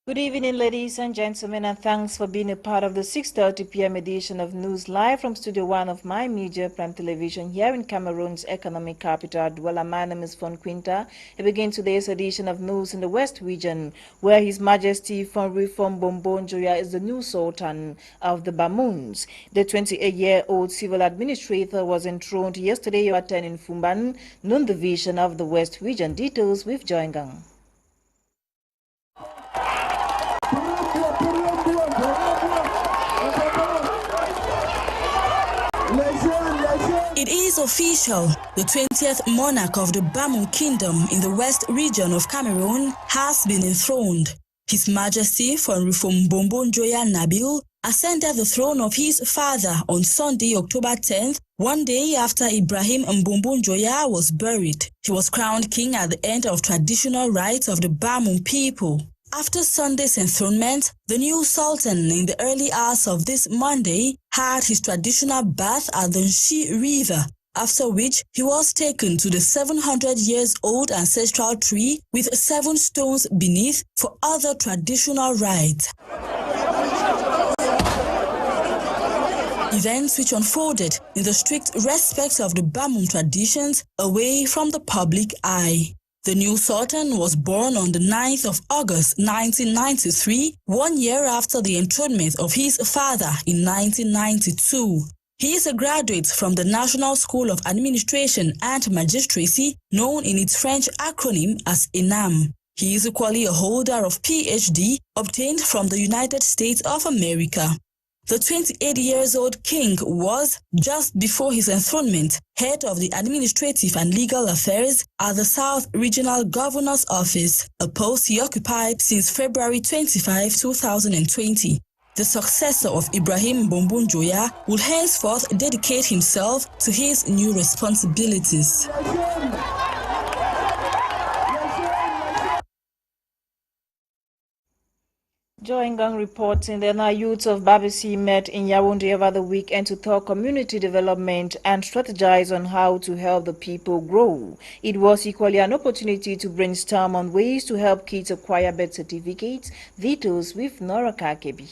Good evening, ladies and gentlemen, and thanks for being a part of the 6:30 p.m. edition of News Live from Studio 1 of My Media Prime Television here in Cameroon's economic capital, Douala. My name is Fon Quinter. We begin today's edition of News in the West region, where His Majesty Fon Njoya is the new Sultan of the Bamoons. The 28-year-old civil administrator was enthroned yesterday at 10 in Fumban, Nun Division of the West region. Details with Joingang. It is official. The 20th monarch of the Bamoun Kingdom in the West region of Cameroon has been enthroned. His Majesty Fon Njoya Nabil ascended the throne of his father on Sunday, October 10th, one day after Ibrahim Njoya was buried. He was crowned king at the end of traditional rites of the Bamoun people. After Sunday's enthronement, the new sultan in the early hours of this Monday had his traditional bath at the Nshi River, after which he was taken to the 700-years-old ancestral tree with 7 stones beneath for other traditional rites. Events which unfolded in the strict respect of the Bamoun traditions away from the public eye. The new Sultan was born on the 9th of August 1993, 1 year after the enthronement of his father in 1992. He is a graduate from the National School of Administration and Magistracy, known in its French acronym as ENAM. He is equally a holder of PhD obtained from the United States of America. The 28-years-old king was, just before his enthronement, head of the Administrative and Legal Affairs at the South Regional Governor's Office, a post he occupied since February 25, 2020. The successor of Ibrahim Njoya will henceforth dedicate himself to his new responsibilities. Joingang reporting that our youths of Babisi met in Yaoundé over the weekend to talk community development and strategize on how to help the people grow. It was equally an opportunity to brainstorm on ways to help kids acquire birth certificates. Details with Nora Kakebi.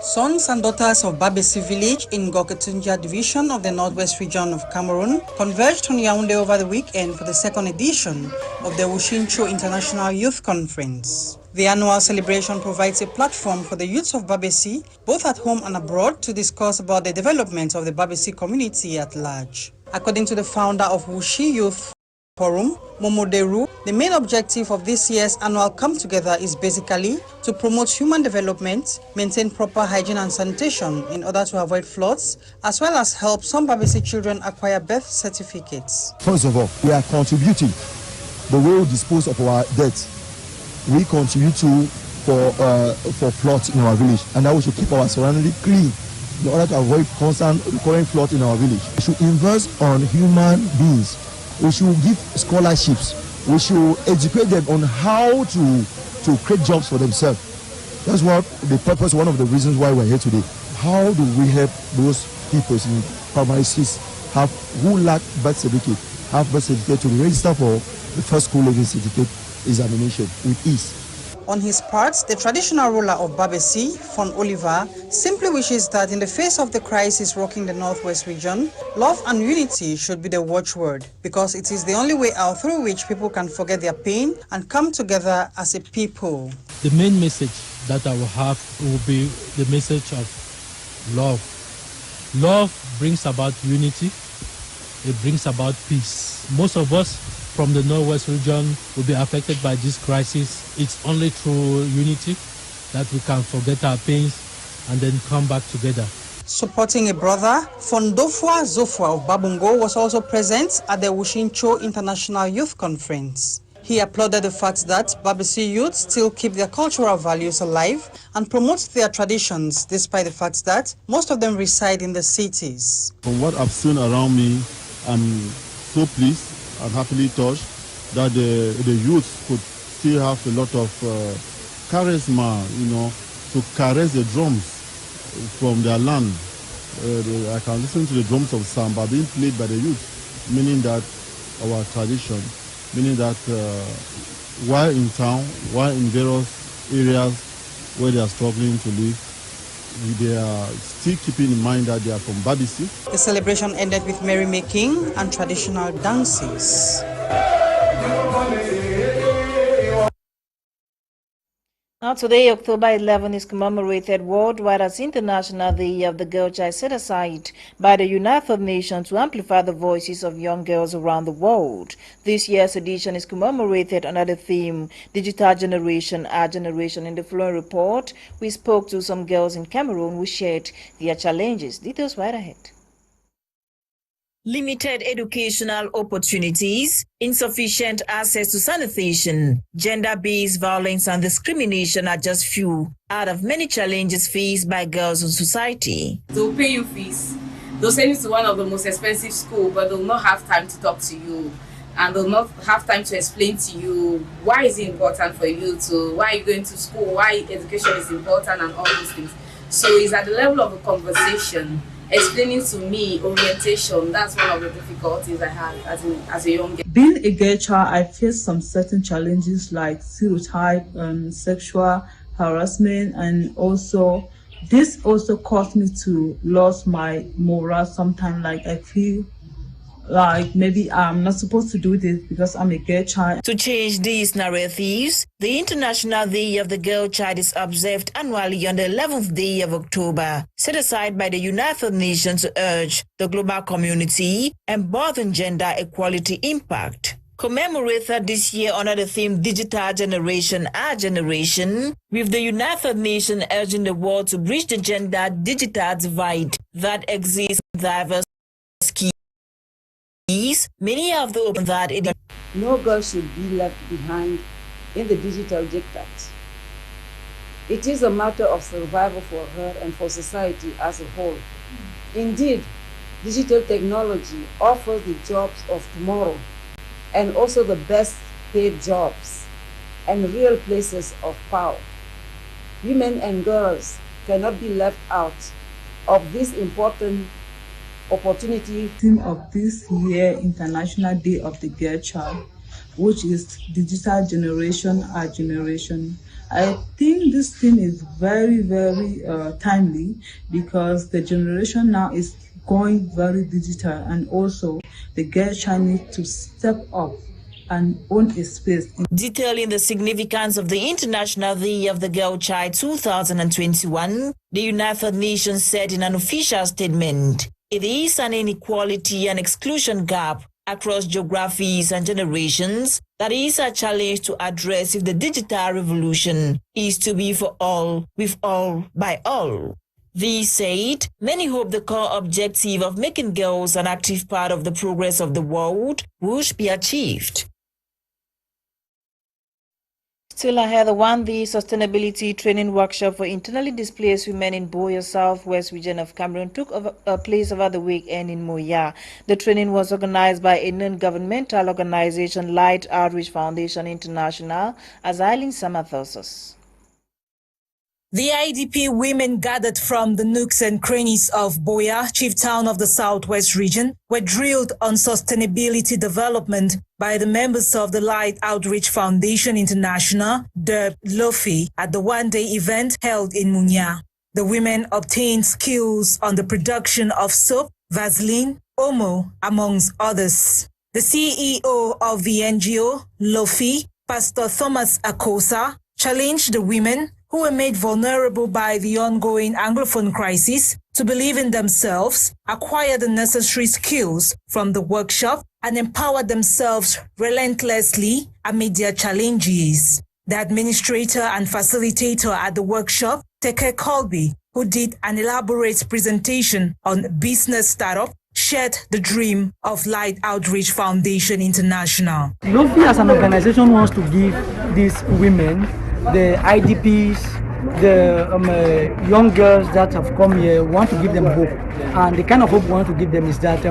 Sons and daughters of Babesi village in Goketunja division of the Northwest region of Cameroon converged on Yaoundé over the weekend for the second edition of the Wushincho International Youth Conference. The annual celebration provides a platform for the youths of Babesi, both at home and abroad, to discuss about the development of the Babesi community at large. According to the founder of Wushi Youth Forum, Momoderu, the main objective of this year's annual come-together is basically to promote human development, maintain proper hygiene and sanitation in order to avoid floods, as well as help some Babesi children acquire birth certificates. First of all, we are contributing the way we dispose of our debt. We contribute for floods in our village, and now we should keep our surroundings clean in order to avoid constant recurring floods in our village. We should invest on human beings. We should give scholarships. We should educate them on how to create jobs for themselves. That's what the purpose, one of the reasons why we're here today. How do we help those people in primary schools who lack birth certificate, have birth certificate to register for the first school leaving certificate examination with ease? On his part, the traditional ruler of Babesi, Fon Oliver, simply wishes that in the face of the crisis rocking the Northwest region, love and unity should be the watchword, because it is the only way out through which people can forget their pain and come together as a people. The main message that I will have will be the message of love. Love brings about unity. It brings about peace. Most of us from the Northwest region will be affected by this crisis. It's only through unity that we can forget our pains and then come back together. Supporting a brother, Fondofwa Zofwa of Babungo was also present at the Wushincho International Youth Conference. He applauded the fact that Babesi youth still keep their cultural values alive and promote their traditions, despite the fact that most of them reside in the cities. From what I've seen around me, I'm so pleased and happily touched that the youth could still have a lot of charisma, to caress the drums from their land. I can listen to the drums of samba being played by the youth, meaning that our tradition, meaning that while in town, while in various areas where they are struggling to live, they are still keeping in mind that they are from Babisi. The celebration ended with merrymaking and traditional dances. Now today, October 11 is commemorated worldwide as International Day of the Girl Child, set aside by the United Nations to amplify the voices of young girls around the world. This year's edition is commemorated under the theme Digital Generation, Our Generation. In the following report, we spoke to some girls in Cameroon who shared their challenges. Details right ahead. Limited educational opportunities, insufficient access to sanitation, gender-based violence and discrimination are just few out of many challenges faced by girls in society. They'll pay you fees. They'll send you to one of the most expensive schools, but they'll not have time to talk to you. And they'll not have time to explain to you why is it important for you to, why are you going to school, why education is important and all these things. So it's at the level of a conversation, explaining to me orientation. That's one of the difficulties I had as a young girl. Being a girl child, I faced some certain challenges like stereotype, sexual harassment, and also this also caused me to lose my morale sometimes. Like I feel like maybe I'm not supposed to do this because I'm a girl child. To change these narratives, the International Day of the Girl Child is observed annually on the 11th day of October, set aside by the United Nations to urge the global community embodying gender equality impact. Commemorated this year under the theme Digital Generation, Our Generation, with the United Nations urging the world to bridge the gender digital divide that exists in diverse schemes. Many of the open that it no girl should be left behind in the digital diktat. It is a matter of survival for her and for society as a whole. Indeed, digital technology offers the jobs of tomorrow and also the best paid jobs and real places of power. Women and girls cannot be left out of this important opportunity. Theme of this year International Day of the Girl Child, which is Digital Generation, Our Generation. I think this theme is very, very timely because the generation now is going very digital, and also the girl child needs to step up and own a space. Detailing the significance of the International Day of the Girl Child 2021, the United Nations said in an official statement, it is an inequality and exclusion gap across geographies and generations that is a challenge to address if the digital revolution is to be for all, with all, by all. These said, many hope the core objective of making girls an active part of the progress of the world would be achieved. Still ahead, the one-day sustainability training workshop for internally displaced women in Boya, southwest region of Cameroon, took place over the weekend in Moya. The training was organized by a non-governmental organization, Light Outreach Foundation International, as Eileen Samathosas. The IDP women gathered from the nooks and crannies of Boya, chief town of the southwest region, were drilled on sustainability development by the members of the Light Outreach Foundation International, the LOFI, at the one-day event held in Munya. The women obtained skills on the production of soap, Vaseline, Omo, amongst others. The CEO of the NGO, LOFI, Pastor Thomas Akosa, challenged the women who were made vulnerable by the ongoing Anglophone crisis to believe in themselves, acquire the necessary skills from the workshop, and empower themselves relentlessly amid their challenges. The administrator and facilitator at the workshop, Teke Colby, who did an elaborate presentation on business startup, shared the dream of Light Outreach Foundation International. LOFI as an organization wants to give these women, the IDPs, the young girls that have come here, want to give them hope. And the kind of hope we want to give them is that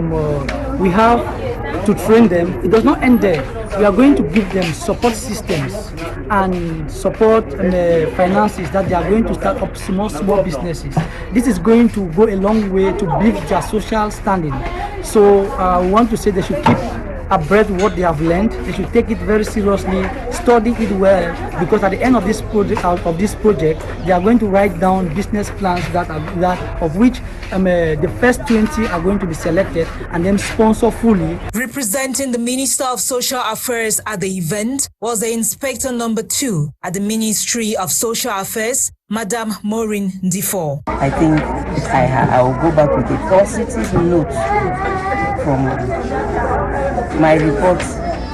we have to train them. It does not end there. We are going to give them support systems and support finances that they are going to start up small businesses. This is going to go a long way to build their social standing. So we want to say they should keep abreast what they have learned. They should take it very seriously, study it well, because at the end of this project, they are going to write down business plans that of which the first 20 are going to be selected and then sponsor fully. Representing the Minister of Social Affairs at the event was the Inspector Number 2 at the Ministry of Social Affairs, Madam Maureen Defoe. I think I will go back with a positive note from my report.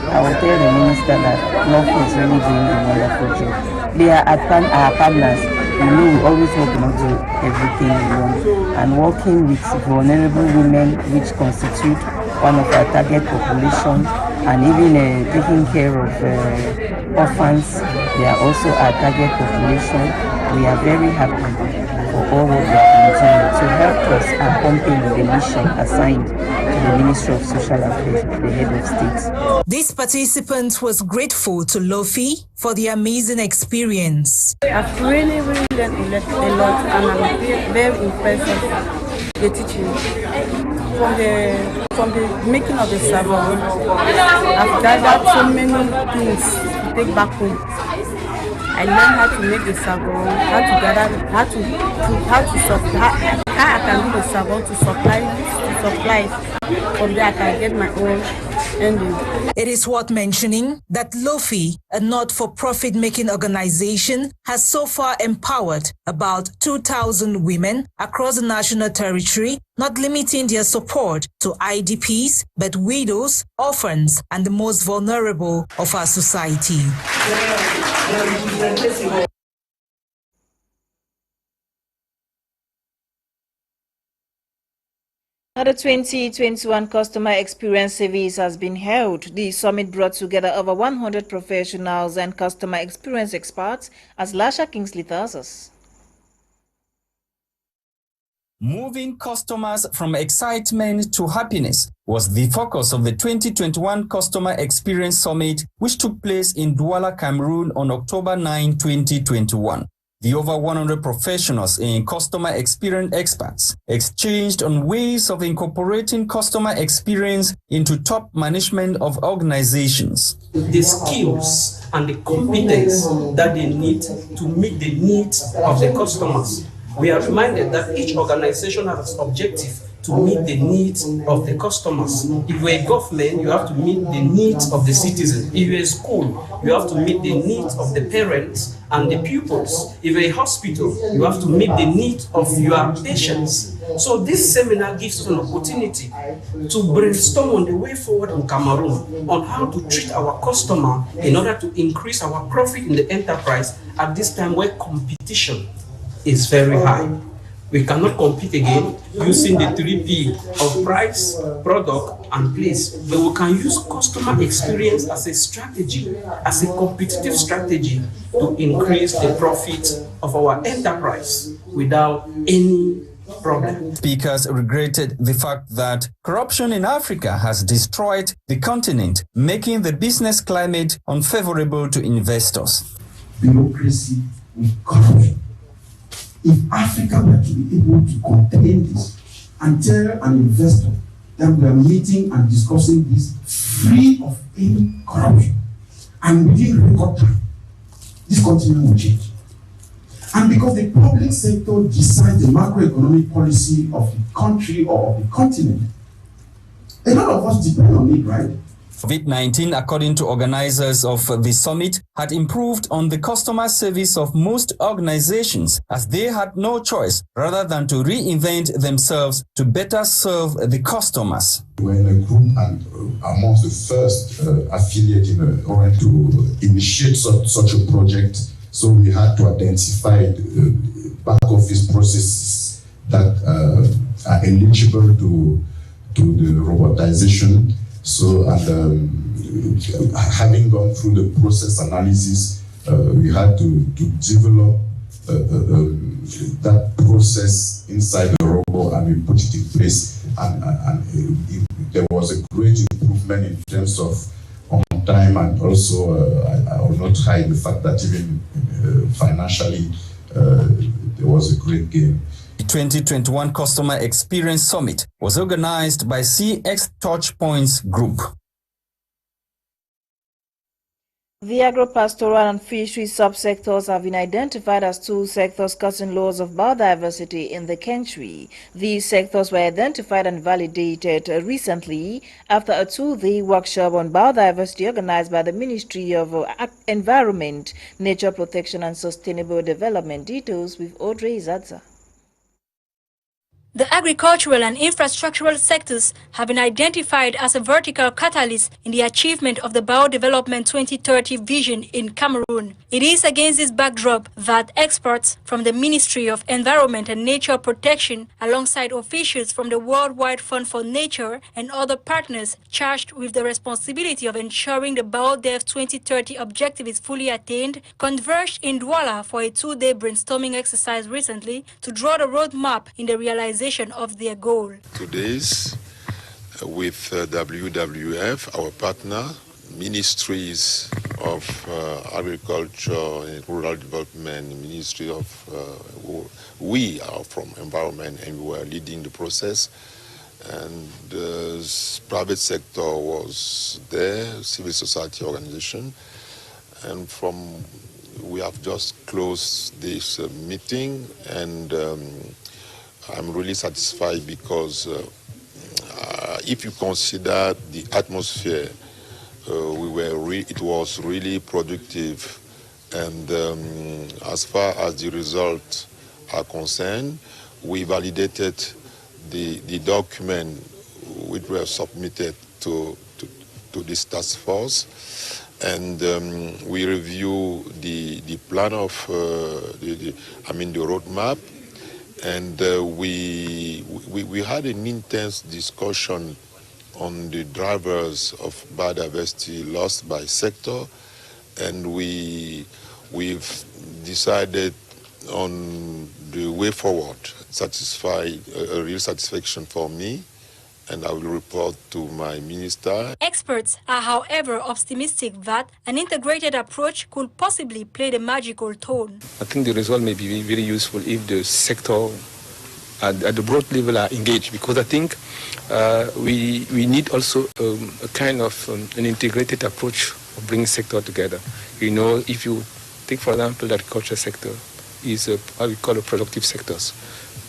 I will tell the minister that Love is really doing a wonderful job. They are our partners. You know, we always work to do everything we want, and working with vulnerable women, which constitute one of our target population, and even taking care of orphans. They are also our target population. We are very happy for all what they are doing to help us accompany the mission assigned to the Ministry of Social Affairs, the head of state. This participant was grateful to Lofi for the amazing experience. I've really learned a lot, and I'm very impressed with the teaching. From the making of the savon, I've gathered so many things to take back home. I learned how to make the savon, how to gather, how I can do the savon to supply. From there I can get my own ending. It is worth mentioning that Lofi, a not-for-profit making organization, has so far empowered about 2,000 women across the national territory, not limiting their support to IDPs, but widows, orphans, and the most vulnerable of our society. The 2021 Customer Experience Service has been held. The summit brought together over 100 professionals and customer experience experts, as Lasha Kingsley tells us. Moving customers from excitement to happiness was the focus of the 2021 Customer Experience Summit, which took place in Douala, Cameroon on October 9, 2021. The over 100 professionals and customer experience experts exchanged on ways of incorporating customer experience into top management of organizations. The skills and the competence that they need to meet the needs of the customers. We are reminded that each organization has an objective to meet the needs of the customers. If you're a government, you have to meet the needs of the citizens. If you're a school, you have to meet the needs of the parents and the pupils. If you're a hospital, you have to meet the needs of your patients. So this seminar gives us an opportunity to brainstorm on the way forward in Cameroon on how to treat our customer in order to increase our profit in the enterprise at this time where competition is very high. We cannot compete again using the 3P of price, product, and place. But we can use customer experience as a strategy, as a competitive strategy to increase the profit of our enterprise without any problem. Speakers regretted the fact that corruption in Africa has destroyed the continent, making the business climate unfavorable to investors. Bureaucracy with corruption. If Africa were to be able to contain this and tell an investor that we are meeting and discussing this free of any corruption, and within record time, this continent will change. And because the public sector decides the macroeconomic policy of the country or of the continent, a lot of us depend on it, right? COVID-19, according to organizers of the summit, had improved on the customer service of most organizations, as they had no choice rather than to reinvent themselves to better serve the customers. We were in a group and amongst the first affiliate in order to initiate such a project. So we had to identify the back office processes that are eligible to the robotization. So, and having gone through the process analysis, we had to develop that process inside the robot, and we put it in place. And there was a great improvement in terms of on time, and also I will not hide the fact that even financially there was a great gain. The 2021 Customer Experience Summit was organized by CX Touchpoints Group. The agro-pastoral and fishery subsectors have been identified as two sectors causing loss of biodiversity in the country. These sectors were identified and validated recently after a two-day workshop on biodiversity organized by the Ministry of Environment, Nature Protection and Sustainable Development. Details with Audrey Zadza. The agricultural and infrastructural sectors have been identified as a vertical catalyst in the achievement of the Biodevelopment 2030 vision in Cameroon. It is against this backdrop that experts from the Ministry of Environment and Nature Protection, alongside officials from the Worldwide Fund for Nature and other partners charged with the responsibility of ensuring the BioDev 2030 objective is fully attained, converged in Douala for a two-day brainstorming exercise recently to draw the roadmap in the realization of their goal. Today's with WWF, our partner, ministries of agriculture and rural development, ministry of we are from environment, and we are leading the process, and the private sector was there, civil society organization, and we have just closed this meeting, and I'm really satisfied because if you consider the atmosphere, it was really productive, and as far as the results are concerned, we validated the document which were submitted to this task force, and we review the plan of the roadmap. And we had an intense discussion on the drivers of biodiversity lost by sector, and we've decided on the way forward. A real satisfaction for me, and I will report to my minister. Experts are, however, optimistic that an integrated approach could possibly play the magical tone. I think the result may be very useful if the sector at the broad level are engaged, because I think we need also a kind of an integrated approach of bringing sector together. You know, if you take, for example, the agriculture sector is what we call a productive sectors.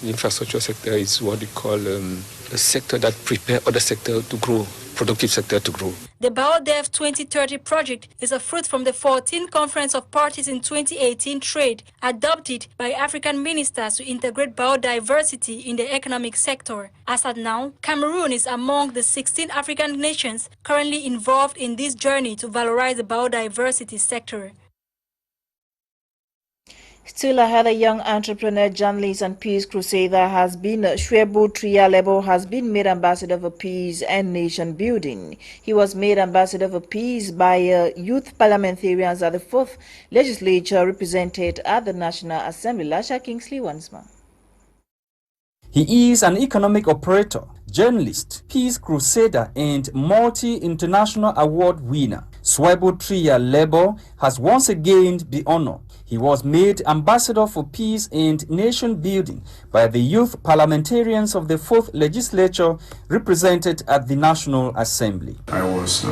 The infrastructure sector is what we call a sector that prepare other sector to grow, productive sector to grow. The BioDev 2030 project is a fruit from the 14th Conference of Parties in 2018 Trade, adopted by African ministers to integrate biodiversity in the economic sector. As at now, Cameroon is among the 16 African nations currently involved in this journey to valorize the biodiversity sector. Still ahead, a young entrepreneur, journalist, and peace crusader Shwebu Triya has been made ambassador for peace and nation building. He was made ambassador for peace by youth parliamentarians at the 4th legislature represented at the National Assembly. Lasha Kingsley once more. He is an economic operator, journalist, peace crusader, and multi-international award winner. Shwebu Triya has once again the honor. He was made ambassador for peace and nation building by the youth parliamentarians of the 4th legislature represented at the National Assembly. I was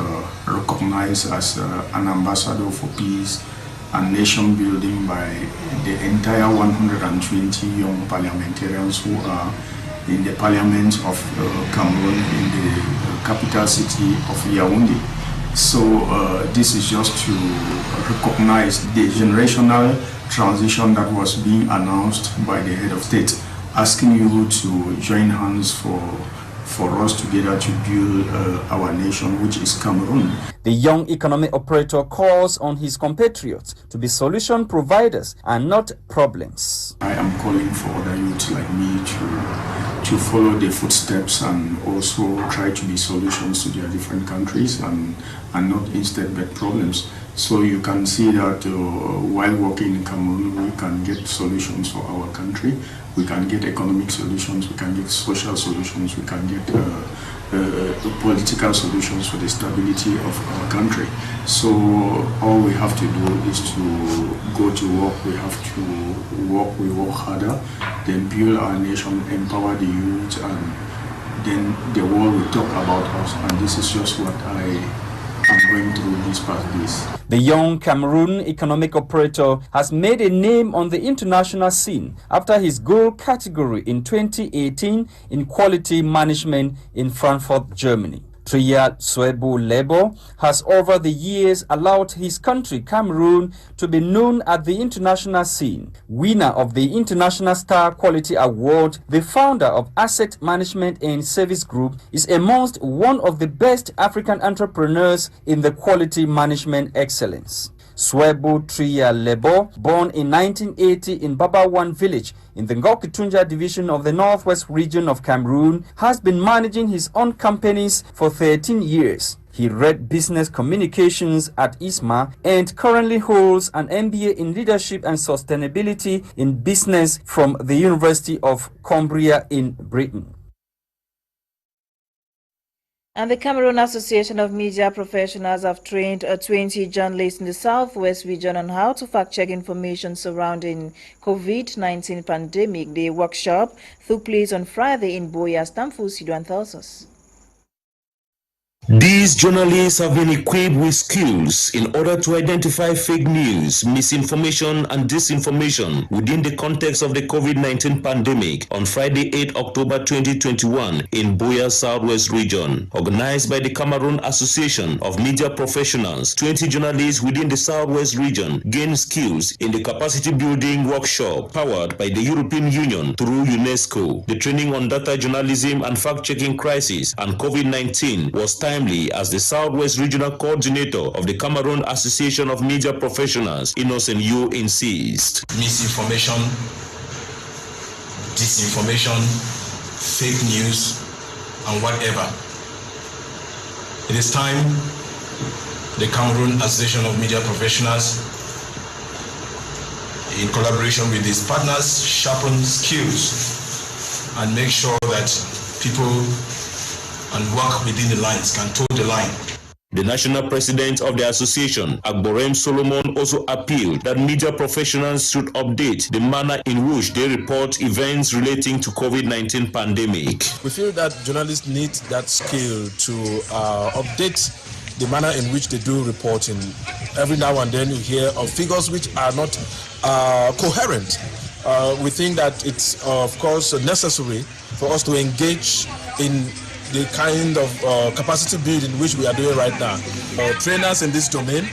recognized as an ambassador for peace and nation building by the entire 120 young parliamentarians who are in the parliament of Cameroon in the capital city of Yaoundé. So this is just to recognize the generational transition that was being announced by the head of state, asking you to join hands for us together to build our nation, which is Cameroon. The young economic operator calls on his compatriots to be solution providers and not problems. I am calling for other youths like me to follow the footsteps and also try to be solutions to their different countries and not instead but problems. So you can see that while working in Cameroon, we can get solutions for our country. We can get economic solutions, we can get social solutions, we can get political solutions for the stability of our country. So all we have to do is to go to work. We have to work, we work harder, then build our nation, empower the youth, and then the world will talk about us. And this is just what I I'm going through these past days. The young Cameroon economic operator has made a name on the international scene after his gold category in 2018 in quality management in Frankfurt, Germany. Triya Swebo Lebo has over the years allowed his country, Cameroon, to be known at the international scene. Winner of the International Star Quality Award, the founder of Asset Management and Service Group, is amongst one of the best African entrepreneurs in the quality management excellence. Swebo Triya Lebo, born in 1980 in Babawan village in the Ngokitunja division of the Northwest region of Cameroon, has been managing his own companies for 13 years. He read business communications at ISMA and currently holds an MBA in leadership and sustainability in business from the University of Cumbria in Britain. And the Cameroon Association of Media Professionals have trained 20 journalists in the Southwest region on how to fact-check information surrounding COVID-19 pandemic. The workshop took place on Friday in Boya, Stamford, Sudan, tells us. These journalists have been equipped with skills in order to identify fake news, misinformation and disinformation within the context of the COVID-19 pandemic on Friday, 8 October 2021 in Boya Southwest region. Organized by the Cameroon Association of Media Professionals, 20 journalists within the Southwest region gained skills in the capacity building workshop powered by the European Union through UNESCO. The training on data journalism and fact-checking crisis and COVID-19 was timely as the Southwest Regional Coordinator of the Cameroon Association of Media Professionals, Innocent Yu, insists. Misinformation, disinformation, fake news, and whatever. It is time the Cameroon Association of Media Professionals, in collaboration with its partners, sharpen skills and make sure that people and work within the lines can toe the line. The national president of the association, Agborem Solomon, also appealed that media professionals should update the manner in which they report events relating to COVID-19 pandemic. We feel that journalists need that skill to update the manner in which they do reporting. Every now and then you hear of figures which are not coherent. We think that it's, of course, necessary for us to engage in the kind of capacity building which we are doing right now. Trainers in this domain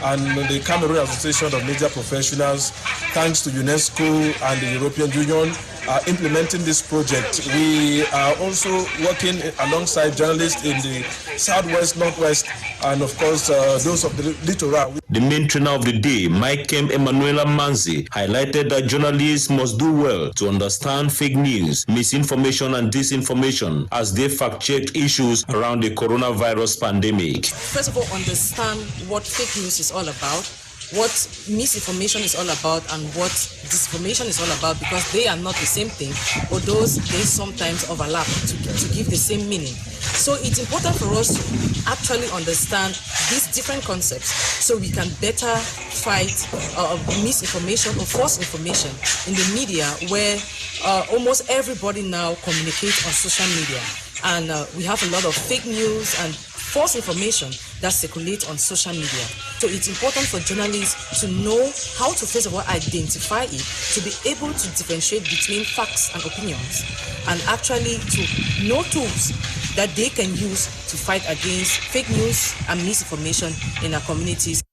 and the Cameroon Association of Media Professionals, thanks to UNESCO and the European Union, are implementing this project. We are also working alongside journalists in the Southwest, Northwest, and of course those of the littoral. The main trainer of the day, Mike Emanuela Manzi, highlighted that journalists must do well to understand fake news, misinformation and disinformation as they fact-check issues around the coronavirus pandemic. First of all, understand what fake news is all about, what misinformation is all about, and what disinformation is all about, because they are not the same thing, although they sometimes overlap to give the same meaning. So it's important for us to actually understand these different concepts so we can better fight misinformation or false information in the media, where almost everybody now communicates on social media. And we have a lot of fake news and false information that circulates on social media. So it's important for journalists to know how to first of all identify it, to be able to differentiate between facts and opinions, and actually to know tools that they can use to fight against fake news and misinformation in our communities.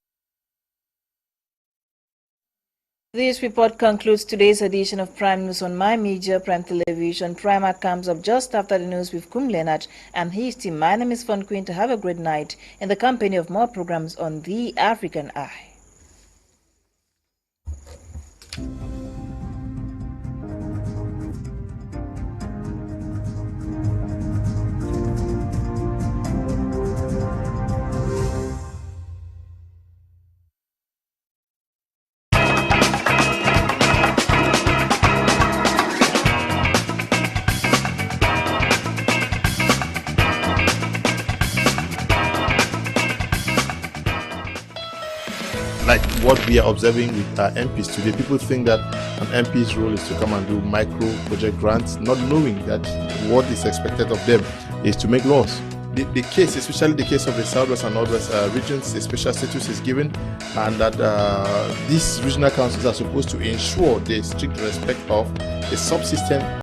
This report concludes today's edition of Prime News on My Media Prime Television. Primer comes up just after the news with Kum Leonard and his team. My name is Fon Quinter. Have a great night in the company of more programs on The African Eye. Like what we are observing with our MPs today, people think that an MP's role is to come and do micro project grants, not knowing that what is expected of them is to make laws. the case, especially the case of the Southwest and Northwest regions, a special status is given, and that these regional councils are supposed to ensure the strict respect of the subsystem